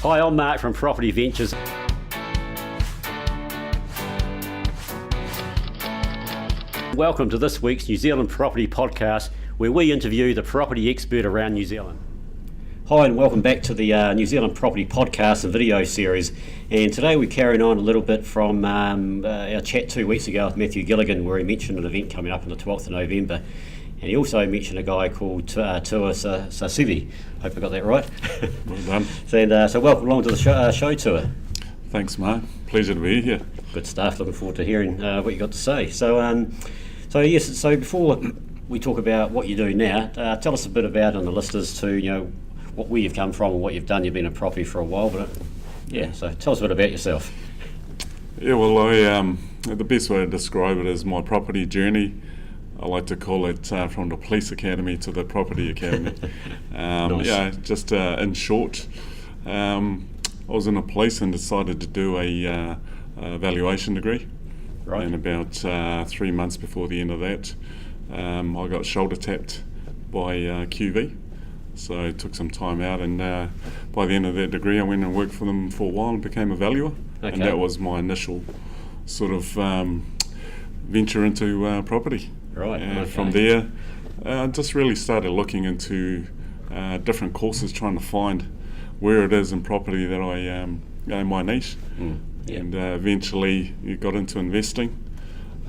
Hi, I'm Mark from Property Ventures. Welcome to this week's New Zealand Property Podcast, where we interview the property expert around New Zealand. Hi and welcome back to the New Zealand Property Podcast and video series. And today we're carrying on a little bit from our chat 2 weeks ago with Matthew Gilligan, where he mentioned an event coming up on the 12th of November. And he also mentioned a guy called Tua Saseve. Hope I got that right. Well done. And so welcome along to the show, Tua. Thanks, Mark. Pleasure to be here. Good stuff. Looking forward to hearing what you got to say. So before we talk about what you're doing now, tell us a bit about on the listeners to where you've come from and what you've done. You've been in property for a while, so tell us a bit about yourself. Yeah, well, the best way to describe it is my property journey. I like to call it from the police academy to the property academy. Nice. Yeah, just in short, I was in the police and decided to do a valuation degree. Right. And about 3 months before the end of that, I got shoulder tapped by QV. So I took some time out, and by the end of that degree I went and worked for them for a while and became a valuer. Okay. And that was my initial sort of venture into property. Right. And okay. from there I just really started looking into different courses, trying to find where it is in property that I my niche. Yeah. And eventually you got into investing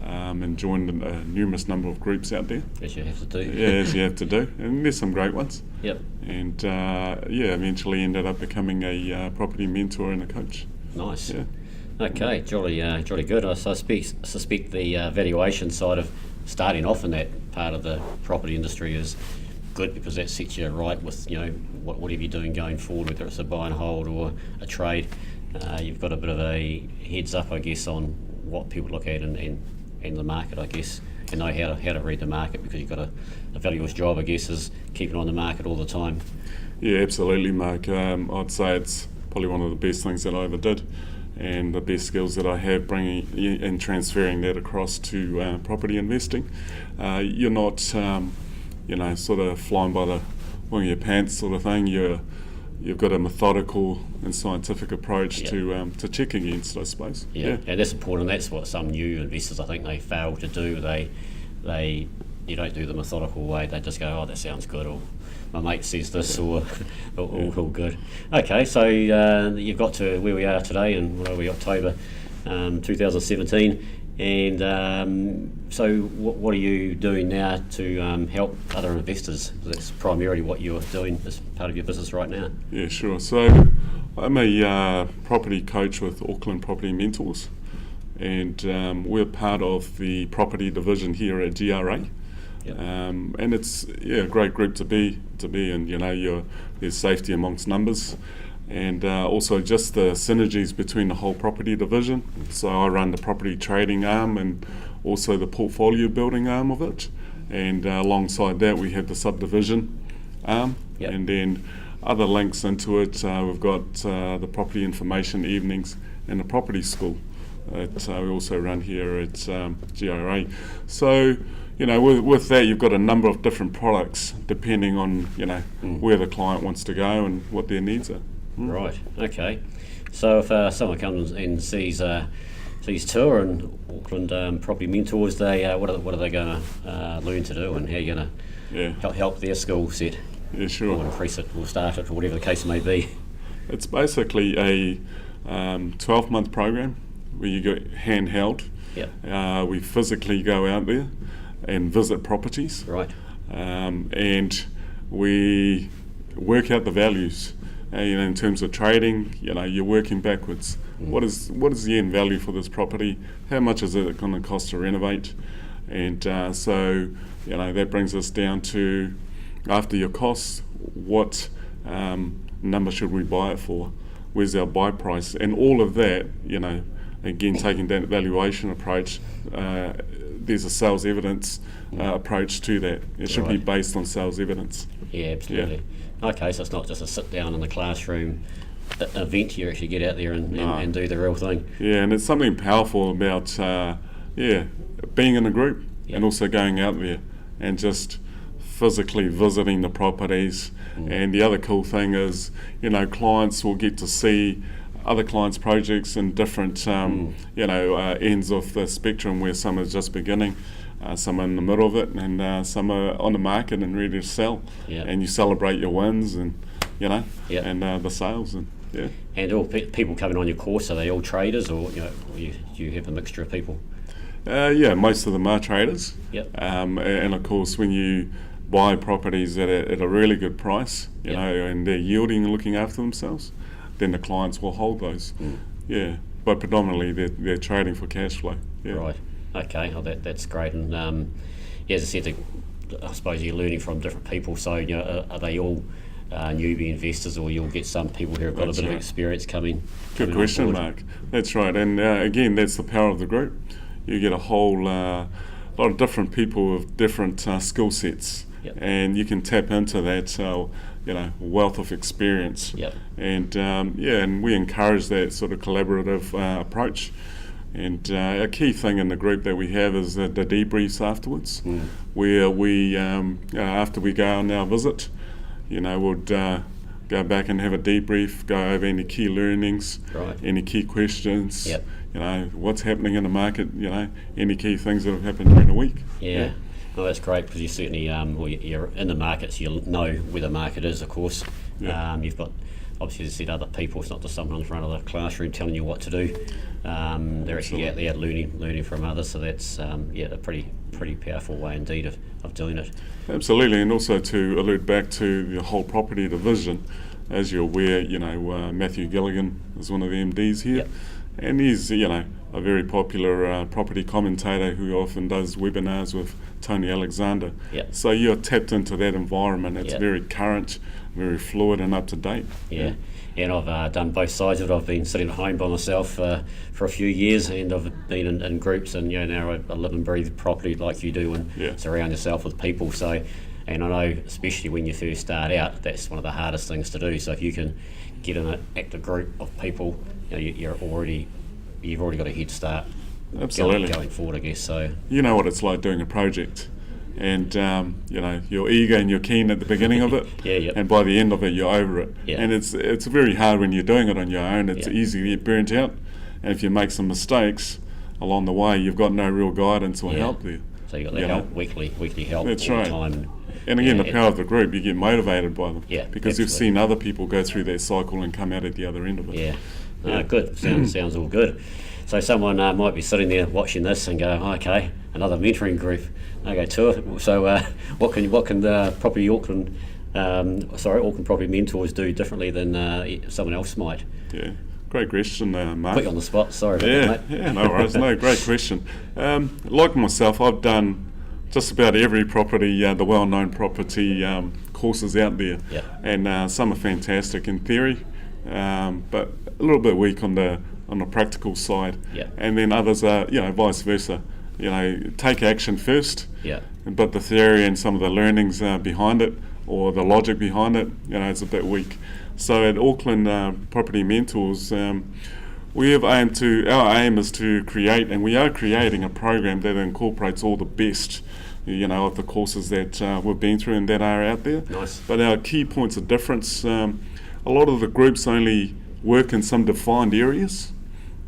and joined a numerous number of groups out there. As you have to do. Yeah, as you have to do, and there's some great ones. Yep. And eventually ended up becoming a property mentor and a coach. Nice. Yeah. Okay, jolly good. I suspect the valuation side of starting off in that part of the property industry is good, because that sets you right with whatever you're doing going forward, whether it's a buy and hold or a trade. You've got a bit of a heads up, I guess, on what people look at and the market, I guess, and know how to read the market, because you've got a valuer's job, I guess, is keeping on the market all the time. Yeah, absolutely, Mark. I'd say it's probably one of the best things that I ever did, and the best skills that I have, bringing and transferring that across to property investing. You're not, sort of flying by the wing of your pants sort of thing. You've got a methodical and scientific approach to check against, I suppose. Yeah, and that's important. That's what some new investors, I think, they fail to do. You don't do the methodical way. They just go, oh, that sounds good, or my mate says this, or all good. Okay, so you've got to where we are today, and what are we, October 2017, and so what are you doing now to help other investors? That's primarily what you're doing as part of your business right now. Yeah, sure. So I'm a property coach with Auckland Property Mentors, and we're part of the property division here at GRA. Yep. And it's a great group to be in. There's safety amongst numbers, and also just the synergies between the whole property division. So I run the property trading arm and also the portfolio building arm of it, and alongside that we have the subdivision arm. Yep. And then other links into it, we've got the property information evenings and the property school that we also run here at GRA. So with that, you've got a number of different products depending on where the client wants to go and what their needs are. Right. Okay. So if someone comes and sees Tua and Auckland Property Mentors, they what are they going to learn to do, and how are you going to help their skill set? Yeah, sure. Or increase it, or start it, or whatever the case may be. It's basically a 12-month program where you get handheld. Yep. We physically go out there and visit properties. Right. And we work out the values. In terms of trading, you're working backwards. What is the end value for this property? How much is it going to cost to renovate? And so that brings us down to, after your costs, what number should we buy it for? Where's our buy price? And all of that, again, taking that valuation approach, there's a sales evidence approach to that. It should be based on sales evidence. Yeah, absolutely. Yeah. Okay, so it's not just a sit down in the classroom event. You actually get out there and do the real thing. Yeah, and it's something powerful about being in a group and also going out there and just physically visiting the properties. And the other cool thing is, clients will get to see other clients' projects in different, ends of the spectrum, where some are just beginning, some are in the middle of it, and some are on the market and ready to sell. Yeah. And you celebrate your wins, and Yeah. and the sales, and yeah. And all people coming on your course, are they all traders, or do you have a mixture of people? Most of them are traders. Yep. And of course, when you buy properties at a really good price, and they're yielding and looking after themselves, then the clients will hold those. Yeah, but predominantly they're trading for cash flow. Yeah. Right. Okay. Oh, that's great. And as I said, I suppose you're learning from different people. So are they all newbie investors, or you'll get some people who have got That's a bit right. of experience coming? Good on question, board? Mark. That's right. And again, that's the power of the group. You get a whole lot of different people with different skill sets, Yep. and you can tap into that wealth of experience. Yep. And and we encourage that sort of collaborative approach. And a key thing in the group that we have is the debriefs afterwards, where we after we go on our visit, would go back and have a debrief, go over any key learnings, Right. any key questions, Yep. what's happening in the market, any key things that have happened during the week. Yeah. Well, that's great, because you certainly, you're in the markets, you'll know where the market is, of course. Yeah. You've got, obviously, as I said, other people. It's not just someone in front of the classroom telling you what to do. They're actually out there learning from others. So that's a pretty powerful way indeed of doing it. Absolutely, and also to allude back to the whole property division, as you're aware, Matthew Gilligan is one of the MDs here, Yep. and he's a very popular property commentator who often does webinars with Tony Alexander. Yep. So you're tapped into that environment. It's Yep. very current, very fluid, and up to date. Yeah. And I've done both sides of it. I've been sitting at home by myself for a few years, and I've been in groups, and now I live and breathe property like you do, and Yeah. surround yourself with people. So, and I know, especially when you first start out, that's one of the hardest things to do. So if you can get in an active group of people, you've already got a head start. Absolutely. Going forward, I guess. So You know what it's like doing a project, and you're eager and you're keen at the beginning of it, Yeah, yep. and by the end of it you're over it. Yeah. And it's very hard when you're doing it on your own. It's Yeah. easy to get burnt out, and if you make some mistakes along the way, you've got no real guidance or Yeah. help there. So you got the You help, know. weekly help That's all right. the time. And again, Yeah, the power of the group, you get motivated by them, Yeah, because you've absolutely. seen other people go through that cycle and come out at the other end of it. Yeah. Yeah. Good. Sounds all good. So someone might be sitting there watching this and go, okay, another mentoring group. Okay, Tua. So what can the Auckland Property Mentors do differently than someone else might? Yeah. Great question, Mark. Put you on the spot. Sorry about Yeah, that, mate. yeah, no worries. No, great question. Like myself, I've done just about every property, the well-known property courses out there, Yep. and some are fantastic in theory, but a little bit weak on the practical side. Yep. And then others are, vice versa. Take action first, Yeah. but the theory and some of the learnings behind it, or the logic behind it, it's a bit weak. So at Auckland Property Mentors, our aim is to create, and we are creating a program that incorporates all the best, of the courses that we've been through and that are out there. Nice. But our key points of difference, a lot of the groups only work in some defined areas.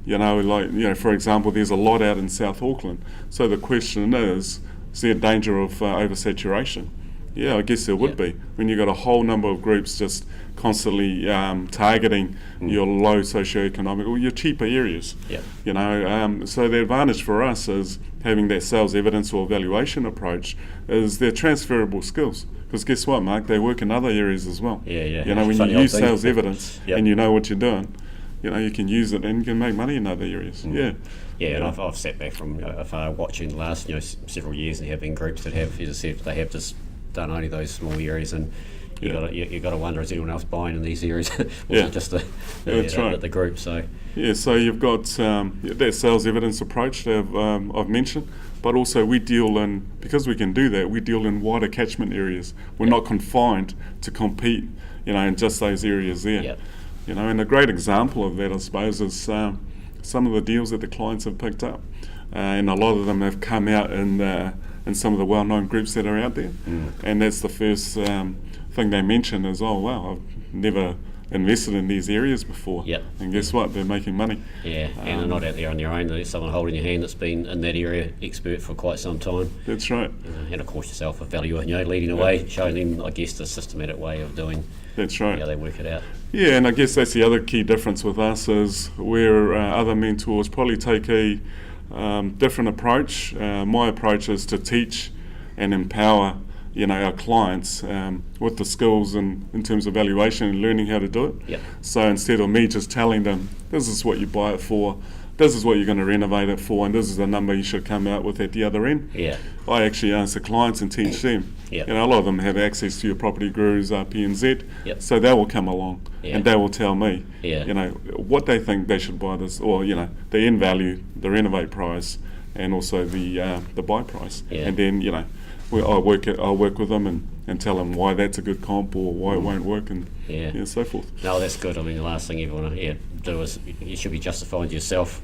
For example, there's a lot out in South Auckland. So the question is there a danger of oversaturation? Yeah, I guess there would Yeah. be. When you've got a whole number of groups just constantly targeting your low socioeconomic or your cheaper areas. Yeah. So the advantage for us is having that sales evidence or valuation approach is they're transferable skills. Because guess what, Mark? They work in other areas as well. Yeah. When Funny you old use thing. sales evidence Yep. and you know what you're doing, you can use it and you can make money in other areas. Yeah. Yeah, and I've sat back from afar watching the last several years, and there have been groups that have, as I said, they have just done only those small areas, and you got to wonder, is anyone else buying in these areas? Or is it just That's right. the group? So Yeah, so you've got that sales evidence approach that I've mentioned, but also because we can do that, we deal in wider catchment areas. We're not confined to compete, in just those areas there. Yep. And a great example of that, I suppose, is some of the deals that the clients have picked up. And a lot of them have come out in in some of the well-known groups that are out there. And that's the first thing they mention is, oh wow, I've never invested in these areas before. Yep. And guess what? They're making money. Yeah, and they're not out there on their own. There's someone holding your hand that's been in that area, expert for quite some time. That's right. And of course yourself, a valuer, leading the way, showing them, I guess, the systematic way of doing. That's right. How they work it out. Yeah, and I guess that's the other key difference with us is where other mentors probably take a different approach. My approach is to teach and empower our clients with the skills in terms of valuation and learning how to do it. Yep. So instead of me just telling them, this is what you buy it for, this is what you're going to renovate it for, and this is the number you should come out with at the other end. Yeah. I actually ask the clients and teach them. Yep. A lot of them have access to your Property Gurus, PNZ, Yep. so they will come along and they will tell me, Yeah. what they think they should buy this, or the end value, the renovate price, and also the buy price. Yeah. And then I'll work with them and tell them why that's a good comp or why it won't work and so forth. No, that's good. I mean, the last thing you want to do is you should be justifying to yourself.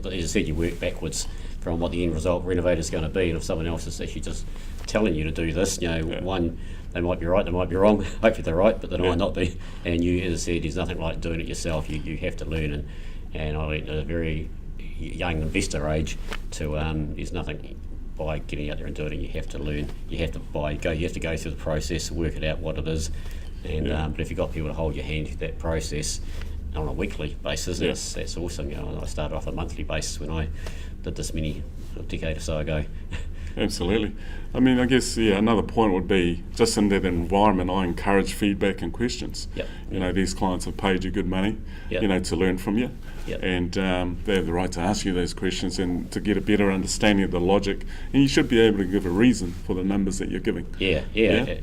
As you said, you work backwards from what the end result renovator is going to be, and if someone else is actually just telling you to do this, one, they might be right, they might be wrong. Hopefully they're right, but they might not be. And you, as I said, there's nothing like doing it yourself. You have to learn, and I at a very young investor age, there's nothing by getting out there and doing it. You have to learn. You have to You have to go through the process, work it out what it is, and but if you've got people to hold your hand through that process on a weekly basis, that's awesome. I started off a monthly basis when I did this a decade or so ago. Absolutely. I mean, I guess another point would be just in that environment, I encourage feedback and questions. Yep. These clients have paid you good money, Yep. to learn from you. Yep. And they have the right to ask you those questions and to get a better understanding of the logic. And you should be able to give a reason for the numbers that you're giving. Yeah,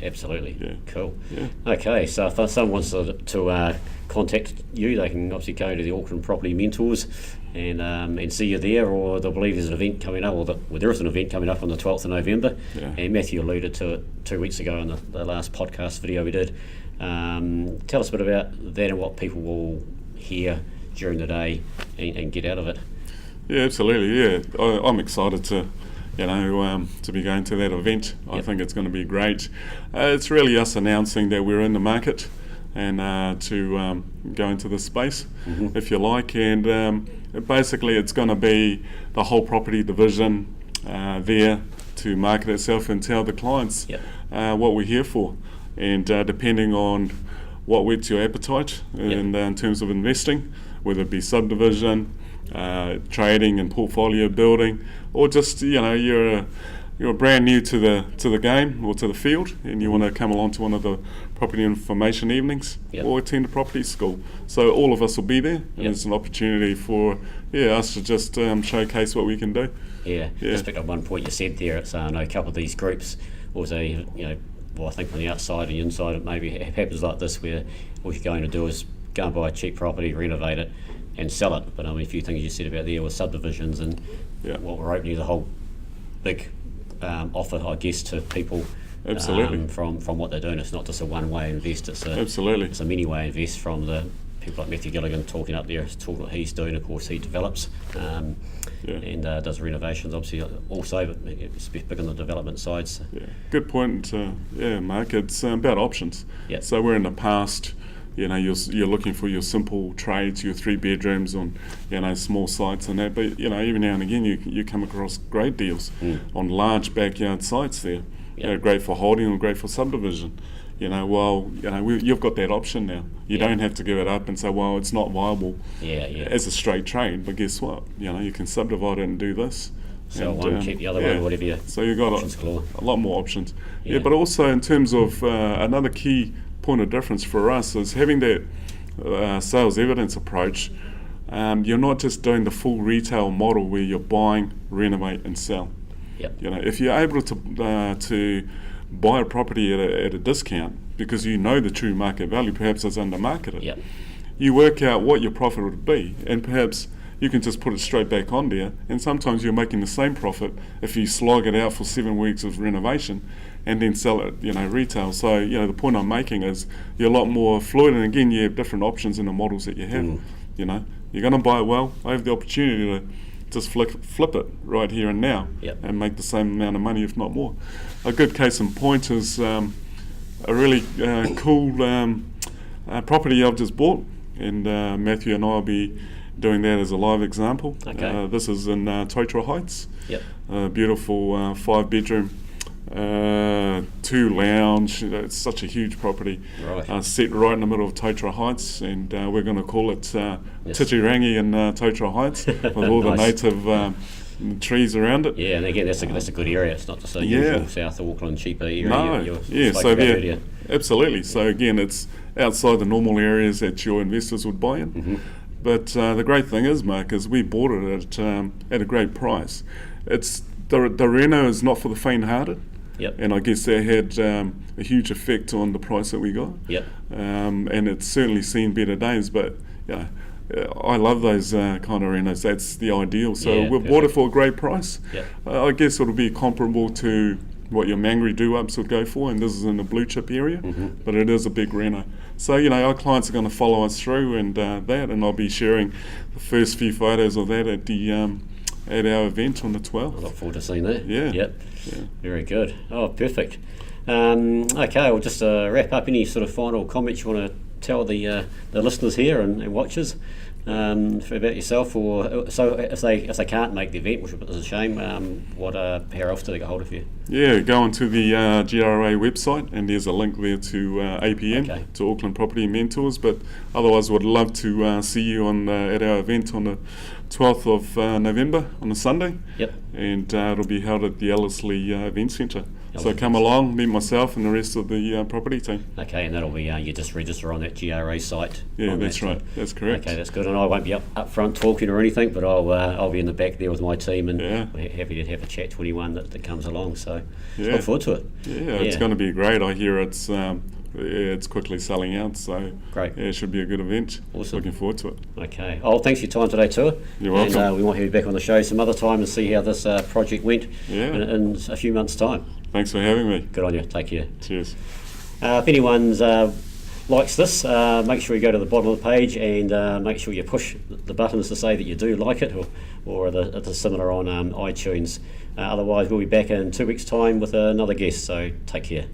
absolutely. Yeah. Cool. Yeah. Okay, so if someone wants to contact you, they can obviously go to the Auckland Property Mentors and see you there, or they'll believe there's an event coming up, there is an event coming up on the 12th of November. Yeah. And Matthew alluded to it 2 weeks ago in the last podcast video we did. Tell us a bit about that and what people will hear during the day and get out of it. Yeah, absolutely. Yeah, I'm excited to be going to that event. I Yep. think it's going to be great. It's really us announcing that we're in the market and to go into this space, if you like. And basically it's going to be the whole property division there to market itself and tell the clients Yep. what we're here for. And depending on what whets your appetite and in terms of investing, whether it be subdivision, trading and portfolio building, or just you're brand new to the game or to the field and you want to come along to one of the property information evenings or attend a property school. So all of us will be there, and it's an opportunity for us to just showcase what we can do. Just pick up one point you said there. It's I know a couple of these groups also, I think on the outside and the inside it maybe happens like this, where what you're going to do is go and buy a cheap property, renovate it and sell it. But I mean, a few things you said about there with subdivisions and what we're opening is a whole big offer, I guess, to people. Absolutely. From what they're doing. It's not just a one-way invest, it's a many-way invest from the people like Matthew Gilligan talking up there, talking what he's doing. Of course, he develops and does renovations, obviously, also, but it's big on the development side. So. Yeah, good point. Mark, it's about options. So we're in the past, you're looking for your simple trades, your 3 bedrooms on, small sites and that. But every now and again, you come across great deals on large backyard sites there. Great for holding and great for subdivision. You've got that option now. You don't have to give it up and say, well, it's not viable as a straight trade. But guess what? You can subdivide it and do this. So one, keep the other one, whatever you. So you've got a lot more options. But also in terms of another key point of difference for us is having that sales evidence approach. You're not just doing the full retail model where you're buying, renovate and sell. If you're able to buy a property at a discount because the true market value, perhaps it's under marketed, you work out what your profit would be, and perhaps you can just put it straight back on there, and sometimes you're making the same profit if you slog it out for 7 weeks of renovation and then sell it retail. So the point I'm making is you're a lot more fluid, and again you have different options in the models that you have. You're going to buy it well. I have the opportunity just flip it right here and now, Yep. and make the same amount of money, if not more. A good case in point is a really cool property I've just bought, and Matthew and I will be doing that as a live example. Okay. This is in Totara Heights. Yep. Beautiful 5-bedroom, 2 lounge. It's such a huge property. Right. Set right in the middle of Totara Heights, and we're going to call it Yes. Titirangi in Totara Heights, with all the Nice. native trees around it. Yeah, and again, that's a good area. It's not just a Yeah. usual South Auckland cheaper area. No, you yeah, spoke so about yeah, earlier. absolutely. So again, it's outside the normal areas that your investors would buy in. Mm-hmm. But the great thing is, Mark, is we bought it at a great price. It's the reno is not for the faint-hearted, Yep. and I guess that had a huge effect on the price that we got. Yep. And it's certainly seen better days, but yeah. I love those kind of renos. That's the ideal. So Yeah, we bought it perfect. for a great price. Yep. I guess it'll be comparable to what your Mangere do-ups would go for, and this is in a blue chip area, Mm-hmm. but it is a big reno. So, our clients are going to follow us through and and I'll be sharing the first few photos of that at the at our event on the I 12th. look forward to seeing that. Yeah. Yep. Yeah. Very good. Oh, perfect. Okay, well, just to wrap up, any sort of final comments you want to tell the listeners here and watchers about yourself, or so if they can't make the event, which is a shame, how else do they get hold of you? Yeah, go onto the GRA website, and there's a link there to APM, Okay. to Auckland Property Mentors. But otherwise, would love to see you at our event on the 12th of November on a Sunday. Yep. And it'll be held at the Ellerslie Event Centre. So Ellerslie come along, meet myself and the rest of the property team. Okay, and that'll be you just register on that GRA site. Yeah, on that's that right. site. That's correct. Okay, that's good. And I won't be up front talking or anything, but I'll be in the back there with my team, and Yeah. we're happy to have a chat to anyone that comes along. So Yeah. look forward to it. Yeah, it's going to be great. I hear it's quickly selling out, so Great. yeah, it should be a good event. Awesome. Looking forward to it. Okay. Oh, thanks for your time today, Tua. You're welcome. And we might have you back on the show some other time and see how this project went Yeah. in a few months' time. Thanks for having me. Good on you. Take care. Cheers. If anyone's likes this, make sure you go to the bottom of the page and make sure you push the buttons to say that you do like it, or the similar on iTunes. Otherwise, we'll be back in 2 weeks' time with another guest. So take care.